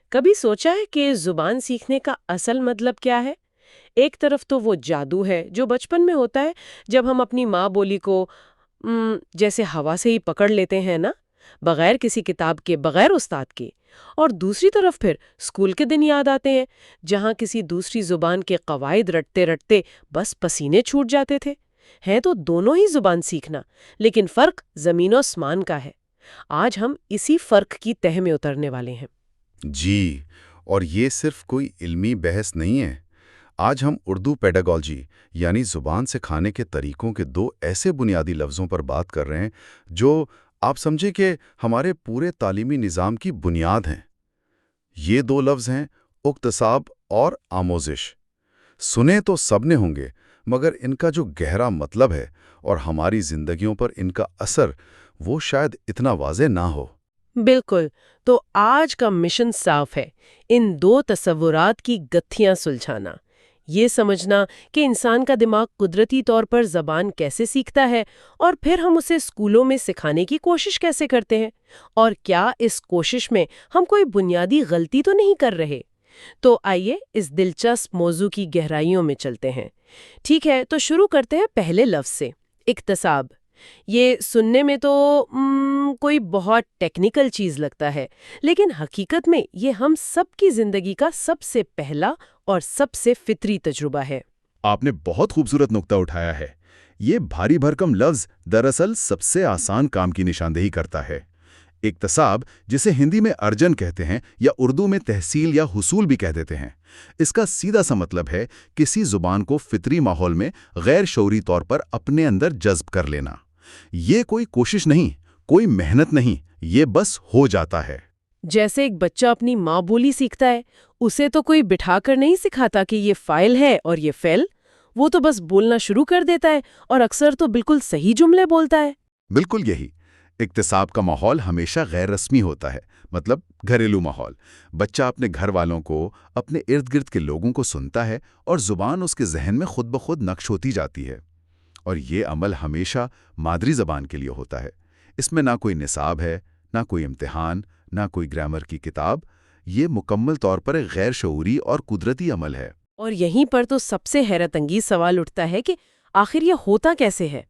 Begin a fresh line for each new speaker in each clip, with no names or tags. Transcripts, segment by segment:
کبھی سوچا ہے کہ زبان سیکھنے کا اصل مطلب کیا ہے؟ ایک طرف تو وہ جادو ہے جو بچپن میں ہوتا ہے، جب ہم اپنی ماں بولی کو جیسے ہوا سے ہی پکڑ لیتے ہیں نا، بغیر کسی کتاب کے، بغیر استاد کے۔ اور دوسری طرف پھر اسکول کے دن یاد آتے ہیں، جہاں کسی دوسری زبان کے قواعد رٹتے رٹتے بس پسینے چھوٹ جاتے تھے۔ ہیں تو دونوں ہی زبان سیکھنا، لیکن فرق زمین و آسمان کا ہے۔ آج ہم اسی فرق کی تہہ میں اترنے والے ہیں۔
جی، اور یہ صرف کوئی علمی بحث نہیں ہے۔ آج ہم اردو پیڈاگوجی یعنی زبان سکھانے کے طریقوں کے دو ایسے بنیادی لفظوں پر بات کر رہے ہیں جو آپ سمجھیں کہ ہمارے پورے تعلیمی نظام کی بنیاد ہیں۔ یہ دو لفظ ہیں اکتساب اور آموزش۔ سنے تو سب نے ہوں گے، مگر ان کا جو گہرا مطلب ہے اور ہماری زندگیوں پر ان کا اثر وہ شاید اتنا واضح نہ ہو۔
بالکل، تو آج کا مشن صاف ہے، ان دو تصورات کی گتھیاں سلجھانا، یہ سمجھنا کہ انسان کا دماغ قدرتی طور پر زبان کیسے سیکھتا ہے اور پھر ہم اسے اسکولوں میں سکھانے کی کوشش کیسے کرتے ہیں، اور کیا اس کوشش میں ہم کوئی بنیادی غلطی تو نہیں کر رہے۔ تو آئیے اس دلچسپ موضوع کی گہرائیوں میں چلتے ہیں۔ ٹھیک ہے، تو شروع کرتے ہیں پہلے لفظ سے، اکتساب۔ یہ سننے میں تو کوئی بہت ٹیکنیکل چیز لگتا ہے، لیکن حقیقت میں یہ ہم سب کی زندگی کا سب سے پہلا اور سب سے فطری تجربہ ہے۔
آپ نے بہت خوبصورت نقطہ اٹھایا ہے۔ یہ بھاری بھرکم لفظ دراصل سب سے آسان کام کی نشاندہی کرتا ہے۔ اکتساب، جسے ہندی میں ارجن کہتے ہیں یا اردو میں تحصیل یا حصول بھی کہہ دیتے ہیں، اس کا سیدھا سا مطلب ہے کسی زبان کو فطری ماحول میں غیر شعوری طور پر اپنے اندر جذب کر لینا۔ یہ کوئی کوشش نہیں، کوئی محنت نہیں، یہ بس ہو جاتا ہے۔
جیسے ایک بچہ اپنی ماں بولی سیکھتا ہے، اسے تو کوئی بٹھا کر نہیں سکھاتا کہ یہ فائل ہے اور یہ فعل، وہ تو بس بولنا شروع کر دیتا ہے اور اکثر تو بالکل صحیح جملے بولتا ہے۔
بالکل یہی۔ اکتساب کا ماحول ہمیشہ غیر رسمی ہوتا ہے، مطلب گھریلو ماحول۔ بچہ اپنے گھر والوں کو، اپنے ارد گرد کے لوگوں کو سنتا ہے اور زبان اس کے ذہن میں خود بخود نقش ہوتی جاتی ہے۔ اور یہ عمل ہمیشہ مادری زبان کے لیے ہوتا ہے۔ اس میں نہ کوئی نصاب ہے، نہ کوئی امتحان، نہ کوئی گرامر کی کتاب۔ یہ مکمل طور پر ایک غیر شعوری اور قدرتی عمل ہے۔
اور یہیں پر تو سب سے حیرت انگیز سوال اٹھتا ہے کہ آخر یہ ہوتا کیسے ہے؟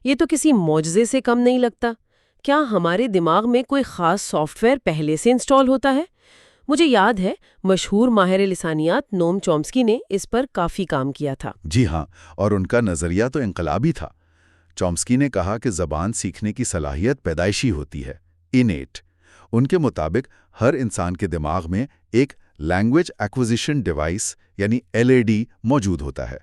یہ تو کسی معجزے سے کم نہیں لگتا۔ کیا ہمارے دماغ میں کوئی خاص سافٹ ویئر پہلے سے انسٹال ہوتا ہے؟ مجھے یاد ہے مشہور ماہر لسانیات نوم چومسکی نے اس پر کافی کام کیا تھا۔
جی ہاں، اور ان کا نظریہ تو انقلابی تھا۔ چومسکی نے کہا کہ زبان سیکھنے کی صلاحیت پیدائشی ہوتی ہے، انیٹ۔ ان کے مطابق ہر انسان کے دماغ میں ایک لینگویج ایکوزیشن ڈیوائس یعنی LAD موجود ہوتا ہے۔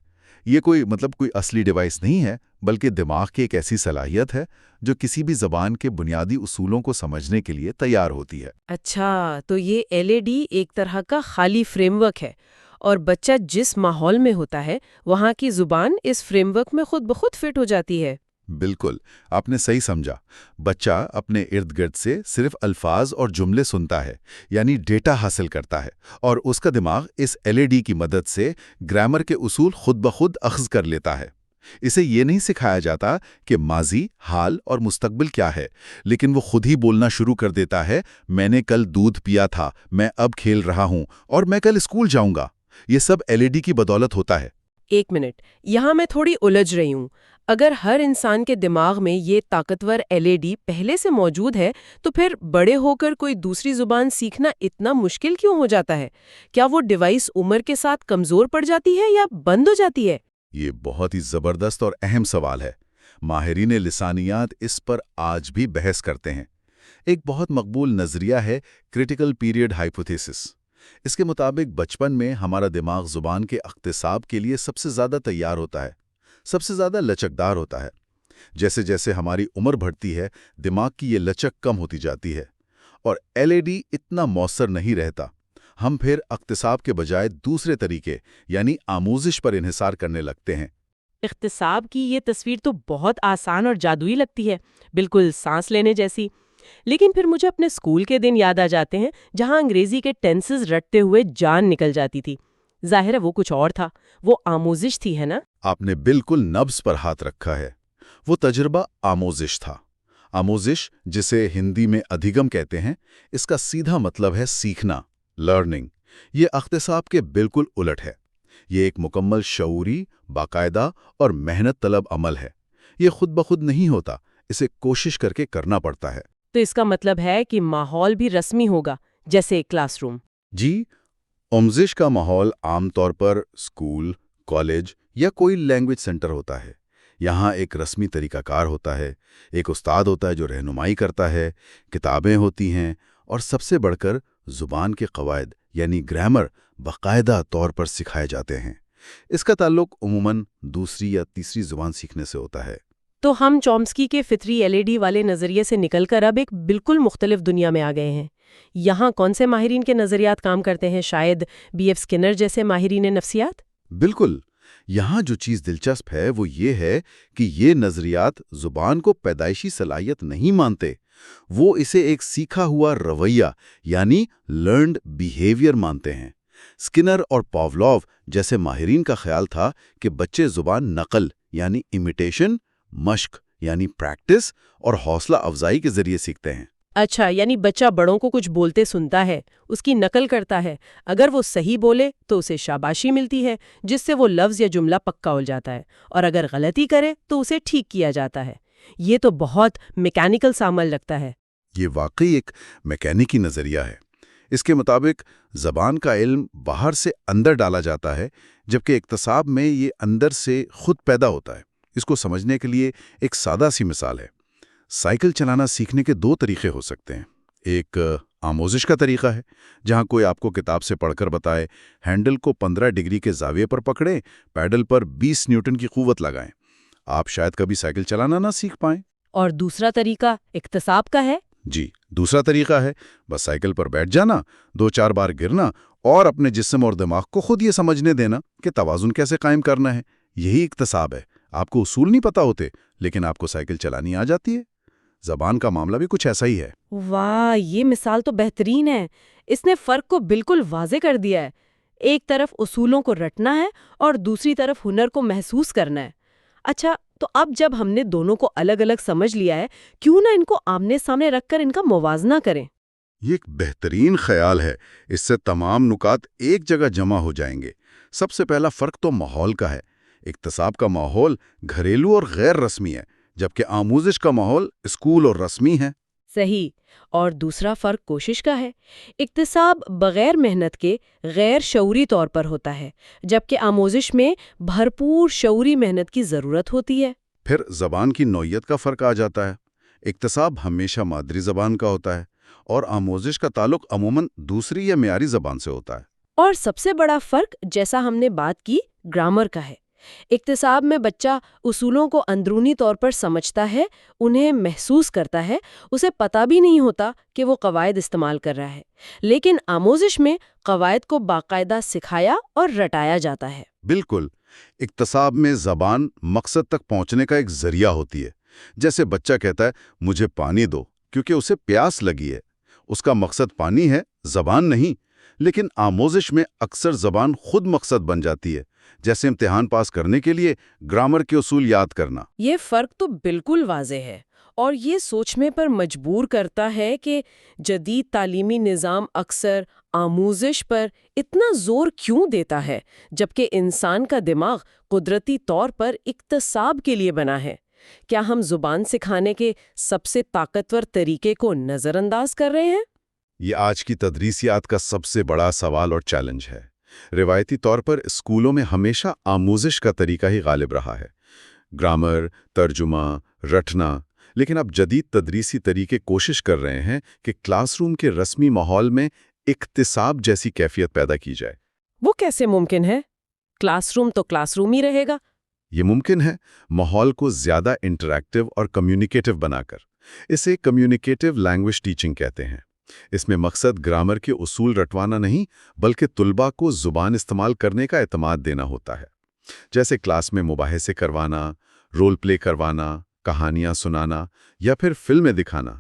یہ کوئی اصلی ڈیوائس نہیں ہے، بلکہ دماغ کی ایک ایسی صلاحیت ہے جو کسی بھی زبان کے بنیادی اصولوں کو سمجھنے کے لیے تیار ہوتی ہے۔
اچھا، تو یہ LAD ایک طرح کا خالی فریم ورک ہے، اور بچہ جس ماحول میں ہوتا ہے وہاں کی زبان اس فریم ورک میں خود بخود فٹ ہو جاتی ہے۔
بالکل، آپ نے صحیح سمجھا۔ بچہ اپنے ارد گرد سے صرف الفاظ اور جملے سنتا ہے، یعنی ڈیٹا حاصل کرتا ہے، اور اس کا دماغ اس LAD کی مدد سے گرامر کے اصول خود بخود اخذ کر لیتا ہے۔ اسے یہ نہیں سکھایا جاتا کہ ماضی، حال اور مستقبل کیا ہے، لیکن وہ خود ہی بولنا شروع کر دیتا ہے، میں نے کل دودھ پیا تھا، میں اب کھیل رہا ہوں، اور میں کل اسکول جاؤں گا۔ یہ سب LAD کی بدولت ہوتا ہے۔
ایک منٹ، یہاں میں تھوڑی الجھ رہی ہوں۔ اگر ہر انسان کے دماغ میں یہ طاقتور LAD پہلے سے موجود ہے، تو پھر بڑے ہو کر کوئی دوسری زبان سیکھنا اتنا مشکل کیوں ہو جاتا ہے؟ کیا وہ ڈیوائس عمر کے ساتھ کمزور پڑ جاتی ہے یا بند ہو جاتی ہے؟
یہ بہت ہی زبردست اور اہم سوال ہے۔ ماہرین لسانیات اس پر آج بھی بحث کرتے ہیں۔ ایک بہت مقبول نظریہ ہے کرٹیکل پیریڈ ہائپوتھیسس۔ اس کے مطابق بچپن میں ہمارا دماغ زبان کے اقتصاب کے لیے سب سے زیادہ تیار ہوتا ہے، سب سے زیادہ لچکدار ہوتا ہے۔ جیسے جیسے ہماری عمر بڑھتی ہے، دماغ کی یہ لچک کم ہوتی جاتی ہے، اور LAD اتنا مؤثر نہیں رہتا۔ ہم پھر اقتصاب کے بجائے دوسرے طریقے یعنی آموزش پر انحصار کرنے لگتے ہیں۔
اقتصاب کی یہ تصویر تو بہت آسان اور جادوئی لگتی ہے، بالکل سانس لینے جیسی۔ لیکن پھر مجھے اپنے اسکول کے دن یاد آ جاتے ہیں جہاں انگریزی کے ٹینسز رٹتے ہوئے جان نکل جاتی تھی۔ ظاہر ہے وہ کچھ اور تھا، وہ آموزش تھی، ہے نا؟
آپ نے بالکل نبض پر ہاتھ رکھا ہے۔ وہ تجربہ آموزش تھا۔ آموزش، جسے ہندی میں ادھیگم کہتے ہیں، اس کا سیدھا مطلب ہے سیکھنا۔ لرننگ، یہ اختصاب کے بالکل الٹ ہے۔ یہ ایک مکمل شعوری، باقاعدہ اور محنت طلب عمل ہے۔ یہ خود بخود نہیں ہوتا، اسے کوشش کر کے کرنا پڑتا ہے۔
تو اس کا مطلب ہے کہ ماحول بھی رسمی ہوگا، جیسے ایک کلاس روم۔
جی، آموزش کا ماحول عام طور پر اسکول، کالج یا کوئی لینگویج سینٹر ہوتا ہے۔ یہاں ایک رسمی طریقہ کار ہوتا ہے، ایک استاد ہوتا ہے جو رہنمائی کرتا ہے، کتابیں ہوتی ہیں، اور سب سے بڑھ کر زبان کے قواعد یعنی گرامر باقاعدہ طور پر سکھائے جاتے ہیں۔ اس کا تعلق عموماً دوسری یا تیسری زبان سیکھنے سے ہوتا ہے۔
تو ہم چومسکی کے فطری LED والے نظریے سے نکل کر اب ایک بالکل مختلف دنیا میں آ گئے ہیں۔ یہاں کون سے ماہرین کے نظریات کام کرتے ہیں؟ شاید B.F. اسکنر جیسے ماہرین نفسیات؟
بالکل، یہاں جو چیز دلچسپ ہے وہ یہ ہے کہ یہ نظریات زبان کو پیدائشی صلاحیت نہیں مانتے، وہ اسے ایک سیکھا ہوا رویہ یعنی لرنڈ بیہیویئر مانتے ہیں۔ اسکنر اور پاولوف جیسے ماہرین کا خیال تھا کہ بچے زبان نقل یعنی امیٹیشن، مشق یعنی پریکٹس اور حوصلہ افزائی کے ذریعے سیکھتے ہیں۔
اچھا، یعنی بچہ بڑوں کو کچھ بولتے سنتا ہے، اس کی نقل کرتا ہے، اگر وہ صحیح بولے تو اسے شاباشی ملتی ہے جس سے وہ لفظ یا جملہ پکا ہو جاتا ہے، اور اگر غلطی کرے تو اسے ٹھیک کیا جاتا ہے۔ یہ تو بہت میکینیکل سا عمل لگتا ہے۔
یہ واقعی ایک میکینیکی نظریہ ہے۔ اس کے مطابق زبان کا علم باہر سے اندر ڈالا جاتا ہے، جبکہ اکتساب میں یہ اندر سے خود پیدا ہوتا ہے۔ اس کو سمجھنے کے لیے ایک سادہ سی مثال ہے۔ سائیکل چلانا سیکھنے کے دو طریقے ہو سکتے ہیں۔ ایک آموزش کا طریقہ ہے، جہاں کوئی آپ کو کتاب سے پڑھ کر بتائے، ہینڈل کو 15 ڈگری کے زاویے پر پکڑیں، پیڈل پر 20 نیوٹن کی قوت لگائیں۔ آپ شاید کبھی سائیکل چلانا نہ سیکھ پائیں۔
اور دوسرا طریقہ اکتساب کا ہے؟
جی، دوسرا طریقہ ہے بس سائیکل پر بیٹھ جانا، 2-4 بار گرنا اور اپنے جسم اور دماغ کو خود یہ سمجھنے دینا کہ توازن کیسے قائم کرنا ہے۔ یہی اکتساب ہے۔ آپ کو اصول نہیں پتا ہوتے، لیکن آپ کو سائیکل چلانی آ جاتی ہے۔ زبان کا معاملہ بھی کچھ ایسا ہی ہے۔
واہ، یہ مثال تو بہترین ہے۔ اس نے فرق کو بالکل واضح کر دیا ہے۔ ایک طرف اصولوں کو رٹنا ہے اور دوسری طرف ہنر کو محسوس کرنا ہے۔ اچھا، تو اب جب ہم نے دونوں کو الگ الگ سمجھ لیا ہے، کیوں نہ ان کو آمنے سامنے رکھ کر ان کا موازنہ کریں؟
یہ ایک بہترین خیال ہے۔ اس سے تمام نکات ایک جگہ جمع ہو جائیں گے۔ سب سے پہلا فرق تو ماحول کا ہے۔ اکتساب کا ماحول گھریلو اور غیر رسمی ہے، جبکہ آموزش کا ماحول اسکول اور رسمی ہے۔
صحیح۔ اور دوسرا فرق کوشش کا ہے۔ اکتساب بغیر محنت کے غیر شعوری طور پر ہوتا ہے، جبکہ آموزش میں بھرپور شعوری محنت کی ضرورت ہوتی ہے۔
پھر زبان کی نوعیت کا فرق آ جاتا ہے۔ اکتساب ہمیشہ مادری زبان کا ہوتا ہے اور آموزش کا تعلق عموماً دوسری یا معیاری زبان سے ہوتا ہے۔
اور سب سے بڑا فرق، جیسا ہم نے بات کی، گرامر کا ہے۔ اکتساب میں بچہ اصولوں کو اندرونی طور پر سمجھتا ہے، انہیں محسوس کرتا ہے، اسے پتہ بھی نہیں ہوتا کہ وہ قواعد استعمال کر رہا ہے۔ لیکن آموزش میں قواعد کو باقاعدہ سکھایا اور رٹایا جاتا ہے۔
بالکل، اکتساب میں زبان مقصد تک پہنچنے کا ایک ذریعہ ہوتی ہے۔ جیسے بچہ کہتا ہے مجھے پانی دو کیونکہ اسے پیاس لگی ہے، اس کا مقصد پانی ہے، زبان نہیں۔ لیکن آموزش میں اکثر زبان خود مقصد بن جاتی ہے، جیسے امتحان پاس کرنے کے لیے گرامر کے اصول یاد کرنا۔
یہ فرق تو بالکل واضح ہے، اور یہ سوچنے پر مجبور کرتا ہے کہ جدید تعلیمی نظام اکثر آموزش پر اتنا زور کیوں دیتا ہے، جبکہ انسان کا دماغ قدرتی طور پر اکتساب کے لیے بنا ہے۔ کیا ہم زبان سکھانے کے سب سے طاقتور طریقے کو نظر انداز کر رہے ہیں؟
یہ آج کی تدریسیات کا سب سے بڑا سوال اور چیلنج ہے۔ روایتی طور پر اسکولوں میں ہمیشہ آموزش کا طریقہ ہی غالب رہا ہے، گرامر، ترجمہ، رٹنا۔ لیکن اب جدید تدریسی طریقے کوشش کر رہے ہیں کہ کلاس روم کے رسمی ماحول میں اکتساب جیسی کیفیت پیدا کی جائے۔
وہ کیسے ممکن ہے؟ کلاس روم تو کلاس روم ہی رہے گا۔
یہ ممکن ہے، ماحول کو زیادہ انٹریکٹیو اور کمیونیکیٹیو بنا کر۔ اسے کمیونیکیٹیو لینگویج ٹیچنگ کہتے ہیں۔ اس میں مقصد گرامر کے اصول رٹوانا نہیں، بلکہ طلباء کو زبان استعمال کرنے کا اعتماد دینا ہوتا ہے۔ جیسے کلاس میں مباحثے کروانا، رول پلے کروانا، کہانیاں سنانا یا پھر فلمیں دکھانا۔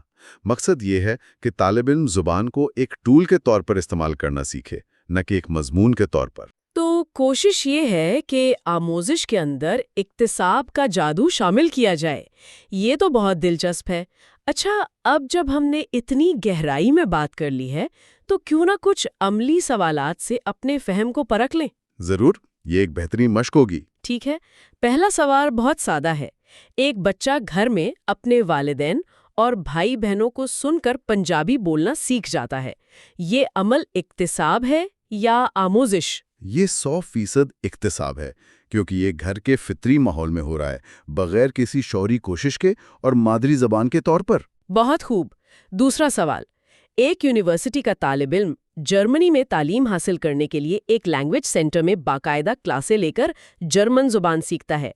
مقصد یہ ہے کہ طالب علم زبان کو ایک ٹول کے طور پر استعمال کرنا سیکھے، نہ کہ ایک مضمون کے طور پر۔
تو کوشش یہ ہے کہ آموزش کے اندر اکتساب کا جادو شامل کیا جائے۔ یہ تو بہت دلچسپ ہے۔ اچھا، اب جب ہم نے اتنی گہرائی میں بات کر لی ہے، تو کیوں نہ کچھ عملی سوالات سے اپنے فہم کو پرکھ لیں؟
ضرور، یہ ایک بہترین مشق ہوگی۔
ٹھیک ہے، پہلا سوال بہت سادہ ہے۔ ایک بچہ گھر میں اپنے والدین اور بھائی بہنوں کو سن کر پنجابی بولنا سیکھ جاتا ہے۔ یہ عمل اکتساب ہے یا آموزش؟
یہ 100% اکتساب ہے، کیونکہ یہ گھر کے فطری ماحول میں ہو رہا ہے، بغیر کسی شعوری کوشش کے اور مادری زبان کے طور پر۔
بہت خوب۔ دوسرا سوال، ایک یونیورسٹی کا طالب علم جرمنی میں تعلیم حاصل کرنے کے لیے ایک لینگویج سینٹر میں باقاعدہ کلاسیں لے کر جرمن زبان سیکھتا ہے۔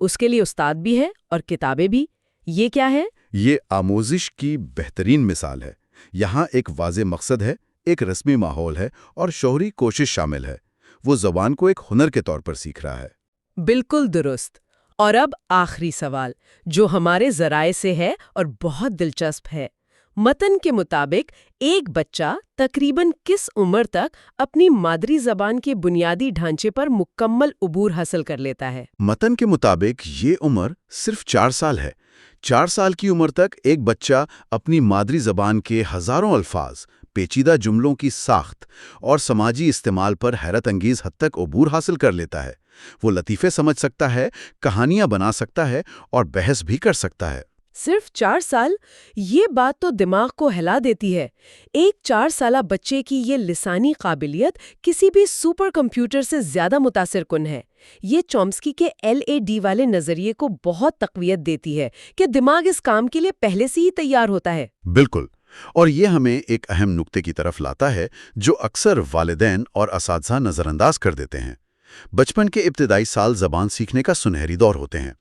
اس کے لیے استاد بھی ہے اور کتابیں بھی۔ یہ کیا ہے؟
یہ آموزش کی بہترین مثال ہے۔ یہاں ایک واضح مقصد ہے، ایک رسمی ماحول ہے اور شعوری کوشش شامل ہے۔ وہ زبان کو ایک ہنر کے طور پر سیکھ رہا ہے۔
بالکل درست۔ اور اب آخری سوال، جو ہمارے ذرائع سے ہے اور بہت دلچسپ ہے۔ متن کے مطابق ایک بچہ تقریباً کس عمر تک اپنی مادری زبان کے بنیادی ڈھانچے پر مکمل عبور حاصل کر لیتا ہے؟
متن کے مطابق یہ عمر صرف 4 سال ہے۔ 4 سال کی عمر تک ایک بچہ اپنی مادری زبان کے ہزاروں الفاظ، پیچیدہ جملوں کی ساخت اور سماجی استعمال پر حیرت انگیز حد تک عبور حاصل کر لیتا ہے۔ وہ لطیفے سمجھ سکتا ہے، کہانیاں بنا سکتا ہے اور بحث بھی کر سکتا ہے۔
صرف 4 سال؟ یہ بات تو دماغ کو ہلا دیتی ہے۔ ایک 4 سالہ بچے کی یہ لسانی قابلیت کسی بھی سپر کمپیوٹر سے زیادہ متاثر کن ہے۔ یہ چومسکی کے LAD والے نظریے کو بہت تقویت دیتی ہے کہ دماغ اس کام کے لیے پہلے سے ہی تیار ہوتا ہے۔
بالکل، اور یہ ہمیں ایک اہم نقطے کی طرف لاتا ہے جو اکثر والدین اور اساتذہ نظر انداز کر دیتے ہیں۔ بچپن کے ابتدائی سال زبان سیکھنے کا سنہری دور ہوتے ہیں۔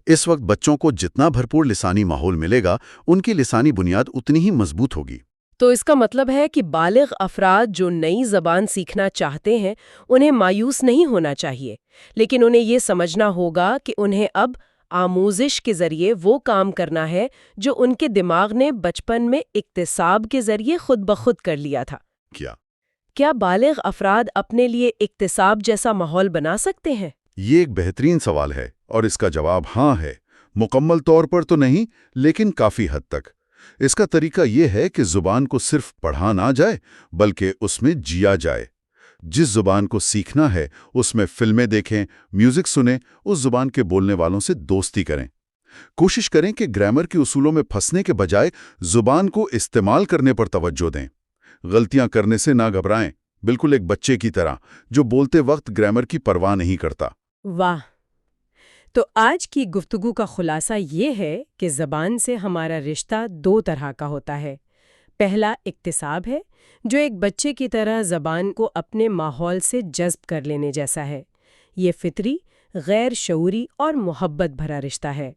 اس وقت بچوں کو جتنا بھرپور لسانی ماحول ملے گا، ان کی لسانی بنیاد اتنی ہی مضبوط ہوگی۔
تو اس کا مطلب ہے کہ بالغ افراد جو نئی زبان سیکھنا چاہتے ہیں انہیں مایوس نہیں ہونا چاہیے، لیکن انہیں یہ سمجھنا ہوگا کہ انہیں اب آموزش کے ذریعے وہ کام کرنا ہے جو ان کے دماغ نے بچپن میں اکتساب کے ذریعے خود بخود کر لیا تھا۔ کیا بالغ افراد اپنے لیے اکتساب جیسا ماحول بنا سکتے ہیں؟
یہ ایک بہترین سوال ہے اور اس کا جواب ہاں ہے۔ مکمل طور پر تو نہیں، لیکن کافی حد تک۔ اس کا طریقہ یہ ہے کہ زبان کو صرف پڑھا نہ جائے بلکہ اس میں جیا جائے۔ جس زبان کو سیکھنا ہے اس میں فلمیں دیکھیں، میوزک سنیں، اس زبان کے بولنے والوں سے دوستی کریں۔ کوشش کریں کہ گرامر کے اصولوں میں پھنسنے کے بجائے زبان کو استعمال کرنے پر توجہ دیں۔ غلطیاں کرنے سے نہ گھبرائیں، بالکل ایک بچے کی طرح جو بولتے وقت گرامر کی پرواہ نہیں کرتا۔
واہ! تو آج کی گفتگو کا خلاصہ یہ ہے کہ زبان سے ہمارا رشتہ 2 طرح کا ہوتا ہے۔ پہلا اکتساب ہے، جو ایک بچے کی طرح زبان کو اپنے ماحول سے جذب کر لینے جیسا ہے۔ یہ فطری، غیر شعوری اور محبت بھرا رشتہ ہے۔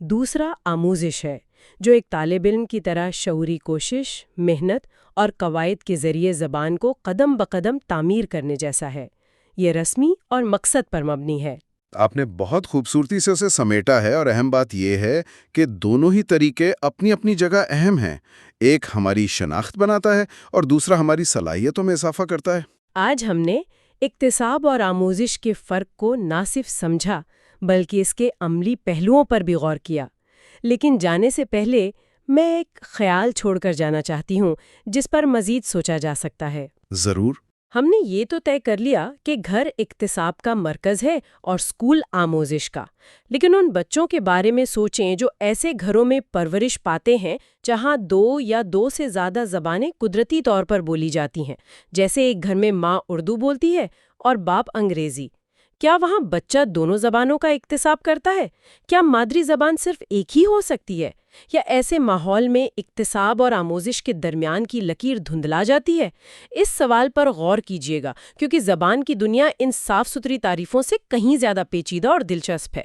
دوسرا آموزش ہے، جو ایک طالب علم کی طرح شعوری کوشش، محنت اور قواعد کے ذریعے زبان کو قدم بقدم تعمیر کرنے جیسا ہے۔ یہ رسمی اور مقصد پر مبنی ہے۔
آپ نے بہت خوبصورتی سے اسے سمیٹا ہے، اور اہم بات یہ ہے کہ دونوں ہی طریقے اپنی اپنی جگہ اہم ہیں۔ ایک ہماری شناخت بناتا ہے اور دوسرا ہماری صلاحیتوں میں اضافہ کرتا ہے۔
آج ہم نے اکتساب اور آموزش کے فرق کو نہ صرف سمجھا بلکہ اس کے عملی پہلوؤں پر بھی غور کیا۔ لیکن جانے سے پہلے میں ایک خیال چھوڑ کر جانا چاہتی ہوں جس پر مزید سوچا جا سکتا ہے۔
ضرور۔
ہم نے یہ تو طے کر لیا کہ گھر اکتساب کا مرکز ہے اور اسکول آموزش کا، لیکن ان بچوں کے بارے میں سوچیں جو ایسے گھروں میں پرورش پاتے ہیں جہاں 2 یا 2 سے زیادہ زبانیں قدرتی طور پر بولی جاتی ہیں، جیسے ایک گھر میں ماں اردو بولتی ہے اور باپ انگریزی۔ کیا وہاں بچہ دونوں زبانوں کا اکتساب کرتا ہے؟ کیا مادری زبان صرف ایک ہی ہو سکتی ہے؟ یا ایسے ماحول میں اکتساب اور آموزش کے درمیان کی لکیر دھندلا جاتی ہے؟ اس سوال پر غور کیجیے گا، کیونکہ زبان کی دنیا ان صاف ستھری تعریفوں سے کہیں زیادہ پیچیدہ اور دلچسپ ہے۔